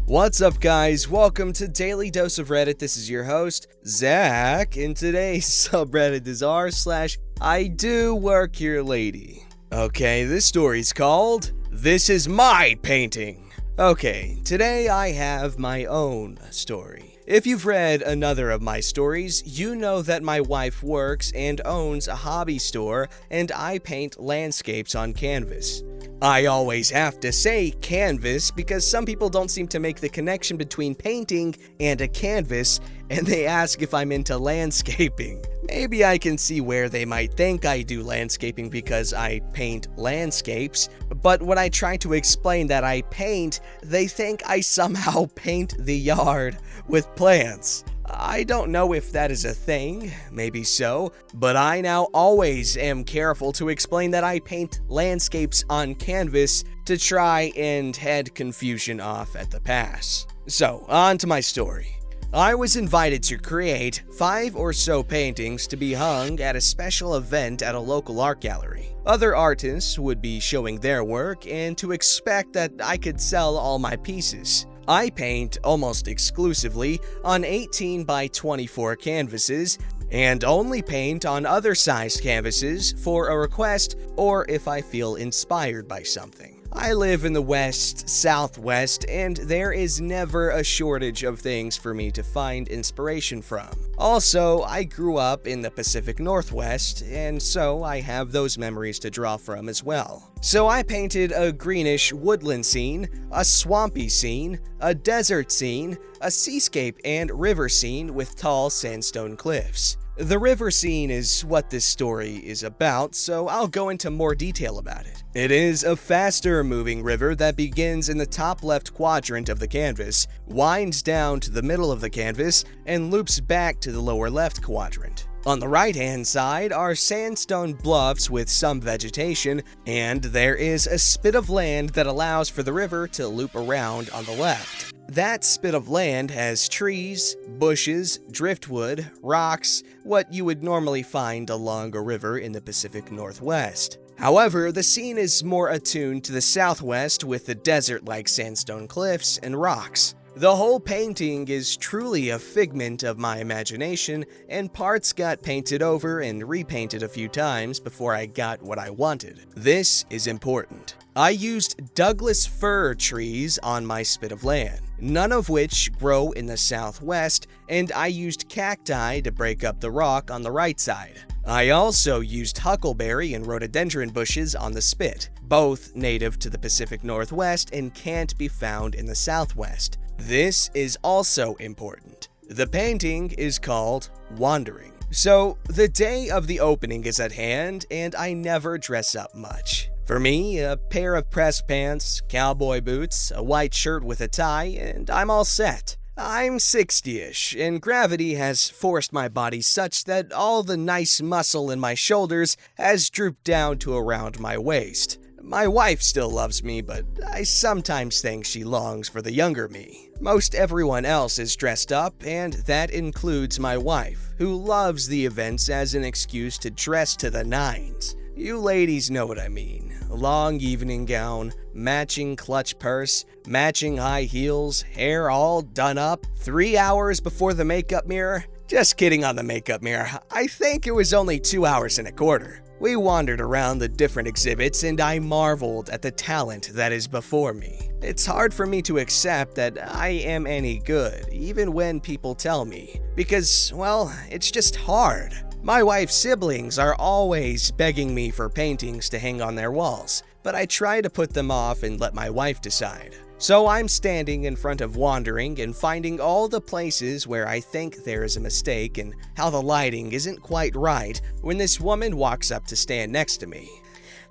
What's up, guys? Welcome to Daily Dose of Reddit. This is your host, Zach, and today's subreddit is r/IDoWorkHereLady. Okay, this story's called, This Is My Painting. Okay, today I have my own story. If you've read another of my stories, you know that my wife works and owns a hobby store, and I paint landscapes on canvas. I always have to say canvas because some people don't seem to make the connection between painting and a canvas, and they ask if I'm into landscaping. Maybe I can see where they might think I do landscaping because I paint landscapes, but when I try to explain that I paint, they think I somehow paint the yard with plants. I don't know if that is a thing, maybe so, but I now always am careful to explain that I paint landscapes on canvas to try and head confusion off at the pass. So, on to my story. I was invited to create 5 or so paintings to be hung at a special event at a local art gallery. Other artists would be showing their work, and to expect that I could sell all my pieces. I paint almost exclusively on 18 by 24 canvases, and only paint on other sized canvases for a request or if I feel inspired by something. I live in the West Southwest, and there is never a shortage of things for me to find inspiration from. Also, I grew up in the Pacific Northwest, and so I have those memories to draw from as well. So I painted a greenish woodland scene, a swampy scene, a desert scene, a seascape and river scene with tall sandstone cliffs. The river scene is what this story is about, so I'll go into more detail about it. It is a faster moving river that begins in the top left quadrant of the canvas, winds down to the middle of the canvas, and loops back to the lower left quadrant. On the right-hand side are sandstone bluffs with some vegetation, and there is a spit of land that allows for the river to loop around on the left. That spit of land has trees, bushes, driftwood, rocks, what you would normally find along a river in the Pacific Northwest. However, the scene is more attuned to the southwest with the desert-like sandstone cliffs and rocks. The whole painting is truly a figment of my imagination, and parts got painted over and repainted a few times before I got what I wanted. This is important. I used Douglas fir trees on my spit of land, none of which grow in the southwest, and I used cacti to break up the rock on the right side. I also used huckleberry and rhododendron bushes on the spit, both native to the Pacific Northwest and can't be found in the southwest. This is also important. The painting is called Wandering. So, the day of the opening is at hand, and I never dress up much. For me, a pair of pressed pants, cowboy boots, a white shirt with a tie, and I'm all set. I'm 60-ish, and gravity has forced my body such that all the nice muscle in my shoulders has drooped down to around my waist. My wife still loves me, but I sometimes think she longs for the younger me. Most everyone else is dressed up, and that includes my wife, who loves the events as an excuse to dress to the nines. You ladies know what I mean. Long evening gown, matching clutch purse, matching high heels, hair all done up, 3 hours before the makeup mirror. Just kidding on the makeup mirror. I think it was only 2 hours and a quarter. We wandered around the different exhibits, and I marveled at the talent that is before me. It's hard for me to accept that I am any good, even when people tell me, because, well, it's just hard. My wife's siblings are always begging me for paintings to hang on their walls, but I try to put them off and let my wife decide. So I'm standing in front of Wandering and finding all the places where I think there is a mistake and how the lighting isn't quite right when this woman walks up to stand next to me.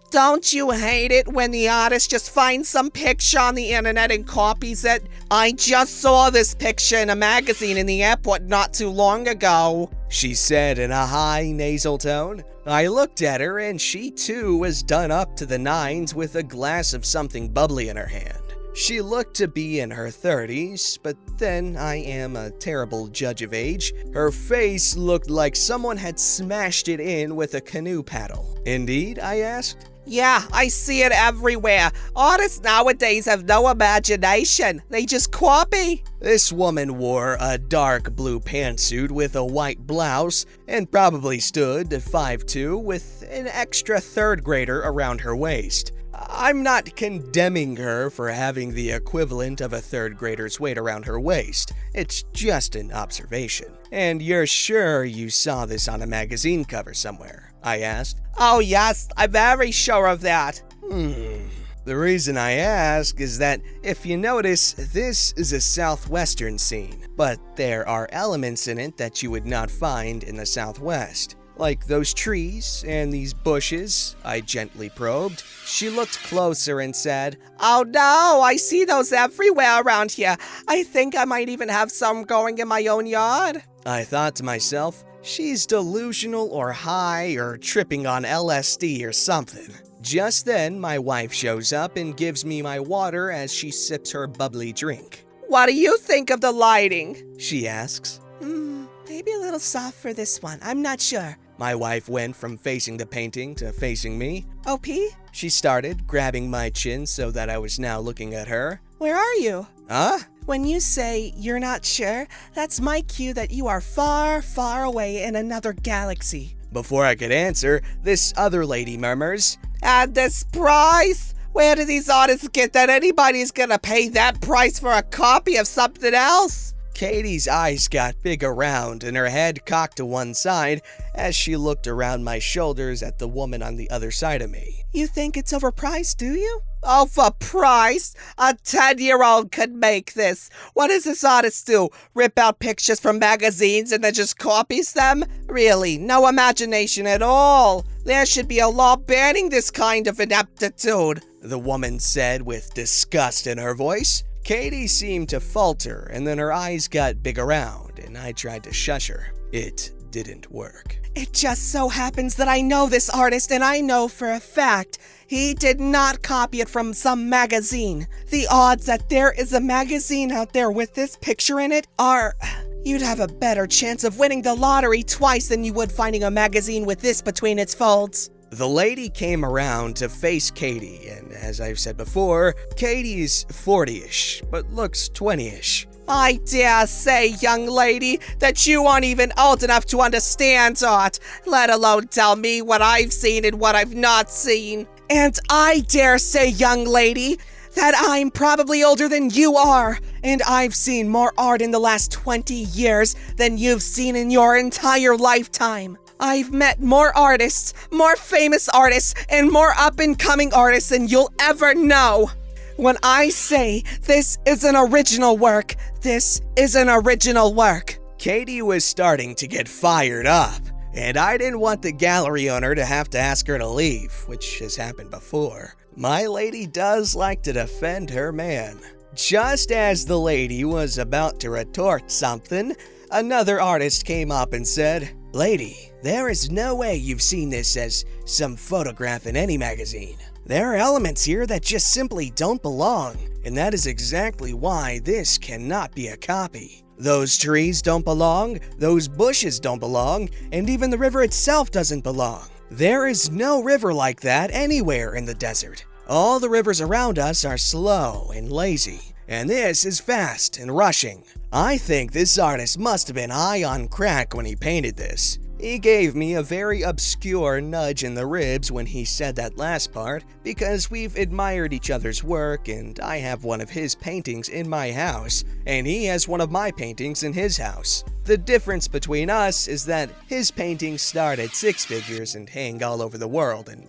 Don't you hate it when the artist just finds some picture on the internet and copies it? I just saw this picture in a magazine in the airport not too long ago, she said in a high nasal tone. I looked at her, and she too was done up to the nines with a glass of something bubbly in her hand. She looked to be in her 30s, but then I am a terrible judge of age. Her face looked like someone had smashed it in with a canoe paddle. Indeed, I asked. Yeah, I see it everywhere. Artists nowadays have no imagination. They just copy. This woman wore a dark blue pantsuit with a white blouse and probably stood 5'2" with an extra third grader around her waist. I'm not condemning her for having the equivalent of a third grader's weight around her waist. It's just an observation. And you're sure you saw this on a magazine cover somewhere? I asked. Oh yes, I'm very sure of that. The reason I ask is that if you notice, this is a southwestern scene, but there are elements in it that you would not find in the southwest. Like those trees and these bushes, I gently probed. She looked closer and said, Oh no, I see those everywhere around here. I think I might even have some going in my own yard. I thought to myself, she's delusional or high or tripping on LSD or something. Just then, my wife shows up and gives me my water as she sips her bubbly drink. What do you think of the lighting? She asks. Maybe a little soft for this one. I'm not sure. My wife went from facing the painting to facing me. OP? She started, grabbing my chin so that I was now looking at her. Where are you? Huh? When you say you're not sure, that's my cue that you are far, far away in another galaxy. Before I could answer, this other lady murmurs, And this price? Where do these artists get that anybody's gonna pay that price for a copy of something else? Katie's eyes got big around and her head cocked to one side as she looked around my shoulders at the woman on the other side of me. You think it's overpriced, do you? Overpriced? A 10-year-old could make this. What does this artist do? Rip out pictures from magazines and then just copies them? Really, no imagination at all. There should be a law banning this kind of ineptitude, the woman said with disgust in her voice. Katie seemed to falter, and then her eyes got big around, and I tried to shush her. It didn't work. It just so happens that I know this artist, and I know for a fact he did not copy it from some magazine. The odds that there is a magazine out there with this picture in it are... You'd have a better chance of winning the lottery twice than you would finding a magazine with this between its folds. The lady came around to face Katie, and as I've said before, Katie's 40-ish, but looks 20-ish. I dare say, young lady, that you aren't even old enough to understand art, let alone tell me what I've seen and what I've not seen. And I dare say, young lady, that I'm probably older than you are, and I've seen more art in the last 20 years than you've seen in your entire lifetime. I've met more artists, more famous artists, and more up-and-coming artists than you'll ever know. When I say this is an original work, this is an original work. Katie was starting to get fired up, and I didn't want the gallery owner to have to ask her to leave, which has happened before. My lady does like to defend her man. Just as the lady was about to retort something, another artist came up and said, Lady, there is no way you've seen this as some photograph in any magazine. There are elements here that just simply don't belong, and that is exactly why this cannot be a copy. Those trees don't belong, those bushes don't belong, and even the river itself doesn't belong. There is no river like that anywhere in the desert. All the rivers around us are slow and lazy, and this is fast and rushing. I think this artist must have been high on crack when he painted this. He gave me a very obscure nudge in the ribs when he said that last part, because we've admired each other's work and I have one of his paintings in my house, and he has one of my paintings in his house. The difference between us is that his paintings start at 6 figures and hang all over the world, and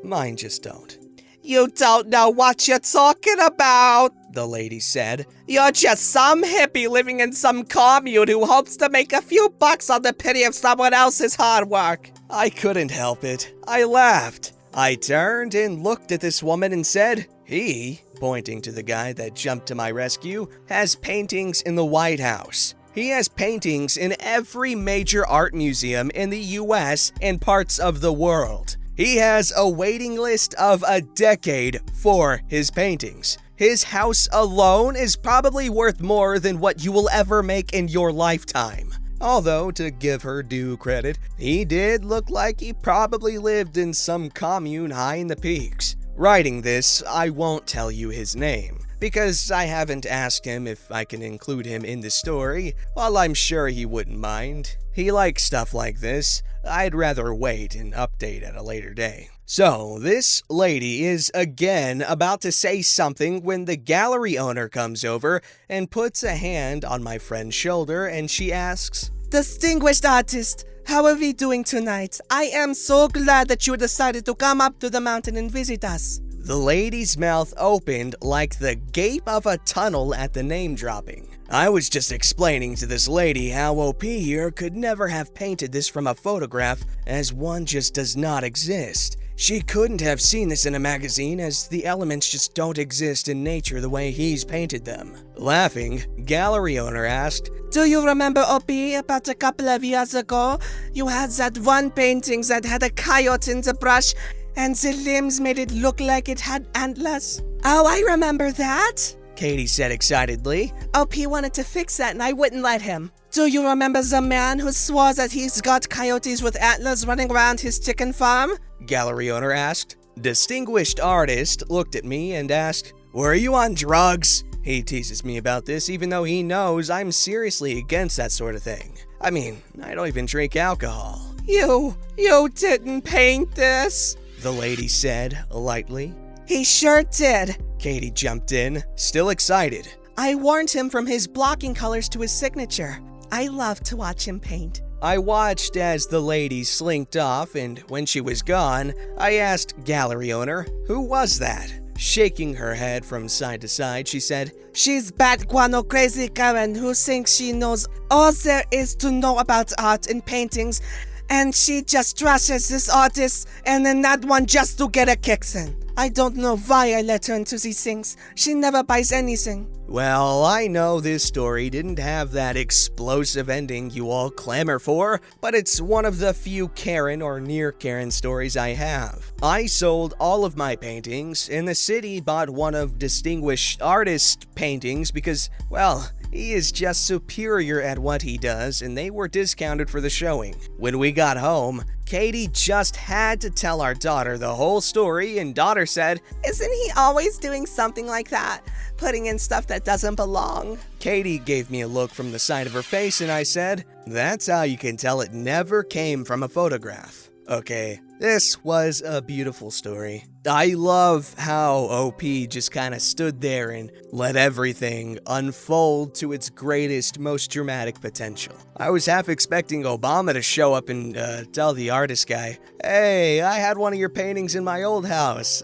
mine just don't. You don't know what you're talking about, the lady said. You're just some hippie living in some commune who hopes to make a few bucks on the pity of someone else's hard work. I couldn't help it. I laughed. I turned and looked at this woman and said, He, pointing to the guy that jumped to my rescue, has paintings in the White House. He has paintings in every major art museum in the US and parts of the world. He has a waiting list of a decade for his paintings. His house alone is probably worth more than what you will ever make in your lifetime. Although, to give her due credit, he did look like he probably lived in some commune high in the peaks. Writing this, I won't tell you his name, because I haven't asked him if I can include him in the story, while I'm sure he wouldn't mind. He likes stuff like this. I'd rather wait and update at a later day. So, this lady is again about to say something when the gallery owner comes over and puts a hand on my friend's shoulder and she asks, Distinguished artist, how are we doing tonight? I am so glad that you decided to come up to the mountain and visit us. The lady's mouth opened like the gape of a tunnel at the name dropping. I was just explaining to this lady how OP here could never have painted this from a photograph, as one just does not exist. She couldn't have seen this in a magazine, as the elements just don't exist in nature the way he's painted them. Laughing, gallery owner asked, Do you remember, OP, about a couple of years ago? You had that one painting that had a coyote in the brush, and the limbs made it look like it had antlers. Oh, I remember that, Katie said excitedly. OP wanted to fix that and I wouldn't let him. Do you remember the man who swore that he's got coyotes with antlers running around his chicken farm? Gallery owner asked. Distinguished artist looked at me and asked, Were you on drugs? He teases me about this even though he knows I'm seriously against that sort of thing. I mean, I don't even drink alcohol. You didn't paint this, the lady said lightly. He sure did. Katie jumped in, still excited. I warned him from his blocking colors to his signature. I love to watch him paint. I watched as the lady slinked off, and when she was gone, I asked gallery owner, who was that? Shaking her head from side to side, she said, She's Bat Guano Crazy Karen who thinks she knows all there is to know about art and paintings, and she just trashes this artist and then that one just to get a kicks in. I don't know why I let her into these things. She never buys anything. Well, I know this story didn't have that explosive ending you all clamor for, but it's one of the few Karen or near Karen stories I have. I sold all of my paintings, and the city bought one of distinguished artist paintings because, well, he is just superior at what he does, and they were discounted for the showing. When we got home, Katie just had to tell our daughter the whole story, and daughter said, Isn't he always doing something like that? Putting in stuff that doesn't belong? Katie gave me a look from the side of her face, and I said, That's how you can tell it never came from a photograph. Okay, this was a beautiful story. I love how OP just kind of stood there and let everything unfold to its greatest, most dramatic potential. I was half expecting Obama to show up and tell the artist guy, Hey, I had one of your paintings in my old house.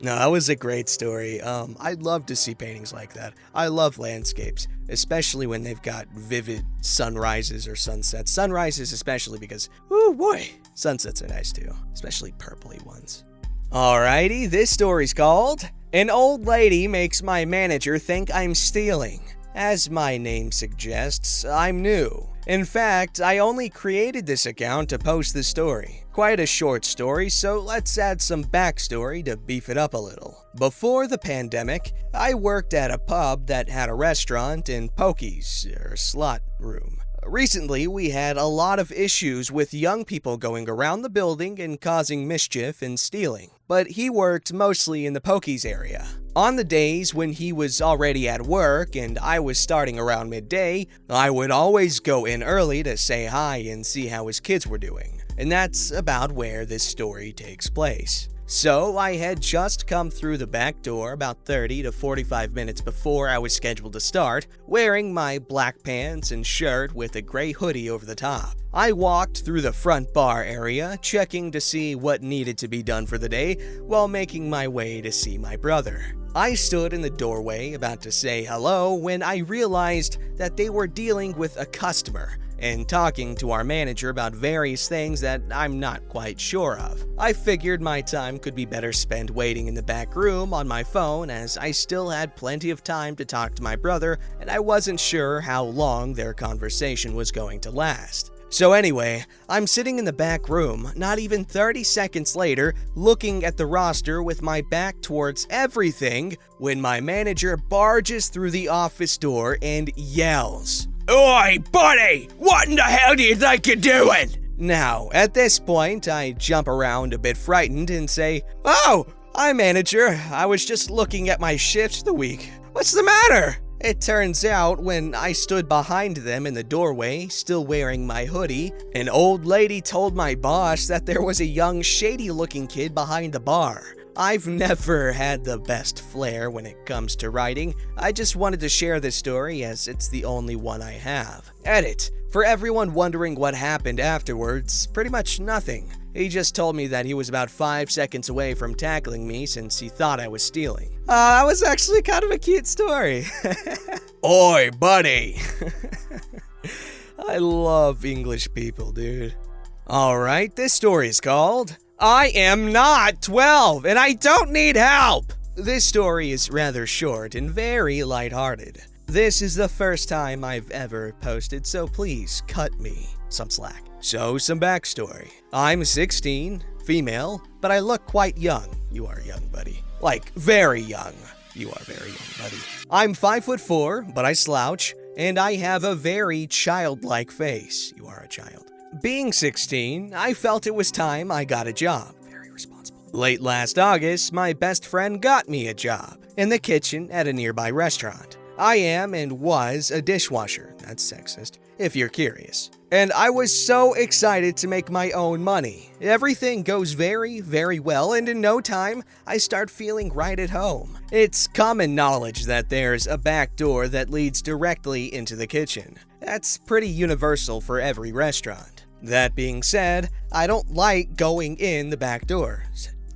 No, that was a great story. I'd love to see paintings like that. I love landscapes, especially when they've got vivid sunrises or sunsets. Sunrises especially because, oh boy, sunsets are nice too, especially purpley ones. Alrighty, this story's called, An Old Lady Makes My Manager Think I'm Stealing. As my name suggests, I'm new. In fact, I only created this account to post the story. Quite a short story, so let's add some backstory to beef it up a little. Before the pandemic, I worked at a pub that had a restaurant and pokies, or slot room. Recently, we had a lot of issues with young people going around the building and causing mischief and stealing. But he worked mostly in the pokies area. On the days when he was already at work and I was starting around midday, I would always go in early to say hi and see how his kids were doing. And that's about where this story takes place. So I had just come through the back door about 30 to 45 minutes before I was scheduled to start, wearing my black pants and shirt with a gray hoodie over the top. I walked through the front bar area, checking to see what needed to be done for the day, while making my way to see my brother. I stood in the doorway about to say hello when I realized that they were dealing with a customer and talking to our manager about various things that I'm not quite sure of. I figured my time could be better spent waiting in the back room on my phone, as I still had plenty of time to talk to my brother and I wasn't sure how long their conversation was going to last. So anyway, I'm sitting in the back room, not even 30 seconds later, looking at the roster with my back towards everything, when my manager barges through the office door and yells, Oi, buddy! What in the hell do you think you're doing? Now, at this point, I jump around a bit frightened and say, "Oh, hi, manager. I was just looking at my shifts the week. What's the matter?" It turns out, when I stood behind them in the doorway, still wearing my hoodie, an old lady told my boss that there was a young, shady-looking kid behind the bar. I've never had the best flair when it comes to writing. I just wanted to share this story as it's the only one I have. Edit. For everyone wondering what happened afterwards, pretty much nothing. He just told me that he was about 5 seconds away from tackling me since he thought I was stealing. That was actually kind of a cute story. Oi, buddy! I love English people, dude. Alright, this story is called I Am Not 12 and I Don't Need Help! This story is rather short and very lighthearted. This is the first time I've ever posted, so please cut me some slack. So, some backstory. I'm 16, female, but I look quite young. You are young, buddy. Like, very young. You are very young, buddy. I'm 5'4", but I slouch, and I have a very childlike face. You are a child. Being 16, I felt it was time I got a job. Very responsible. Late last August, my best friend got me a job in the kitchen at a nearby restaurant. I am and was a dishwasher. That's sexist, if you're curious. And I was so excited to make my own money. Everything goes very, very well, and in no time, I start feeling right at home. It's common knowledge that there's a back door that leads directly into the kitchen. That's pretty universal for every restaurant. That being said, I don't like going in the back door.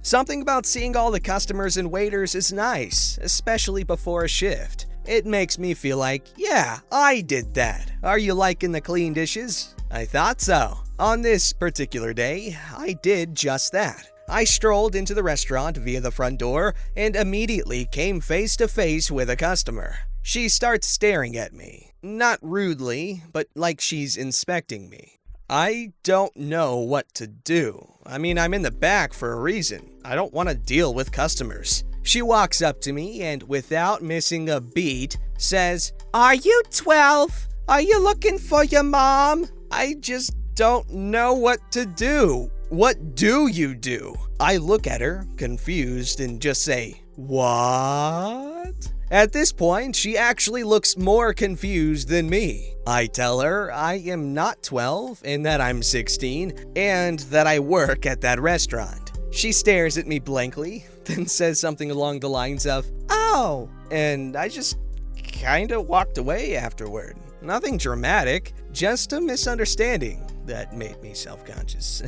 Something about seeing all the customers and waiters is nice, especially before a shift. It makes me feel like, yeah, I did that. Are you liking the clean dishes? I thought so. On this particular day, I did just that. I strolled into the restaurant via the front door and immediately came face to face with a customer. She starts staring at me. Not rudely, but like she's inspecting me. I don't know what to do. I mean, I'm in the back for a reason. I don't want to deal with customers. She walks up to me and, without missing a beat, says, "Are you 12? Are you looking for your mom?" I just don't know what to do. What do you do? I look at her, confused, and just say, "What?" At this point, she actually looks more confused than me. I tell her I am not 12 and that I'm 16 and that I work at that restaurant. She stares at me blankly, then says something along the lines of, "Oh," and I just kinda walked away afterward. Nothing dramatic, just a misunderstanding that made me self-conscious.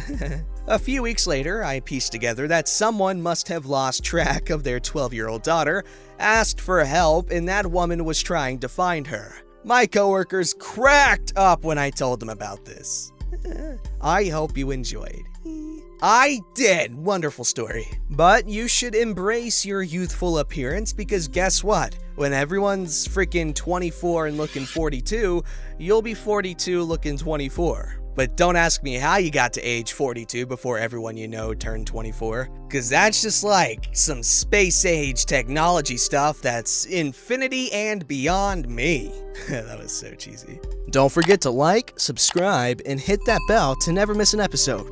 A few weeks later, I pieced together that someone must have lost track of their 12-year-old daughter, asked for help, and that woman was trying to find her. My coworkers cracked up when I told them about this. I hope you enjoyed. I did! Wonderful story. But you should embrace your youthful appearance because guess what? When everyone's freaking 24 and looking 42, you'll be 42 looking 24. But don't ask me how you got to age 42 before everyone you know turned 24, because that's just like some space-age technology stuff that's infinity and beyond me. That was so cheesy. Don't forget to like, subscribe, and hit that bell to never miss an episode.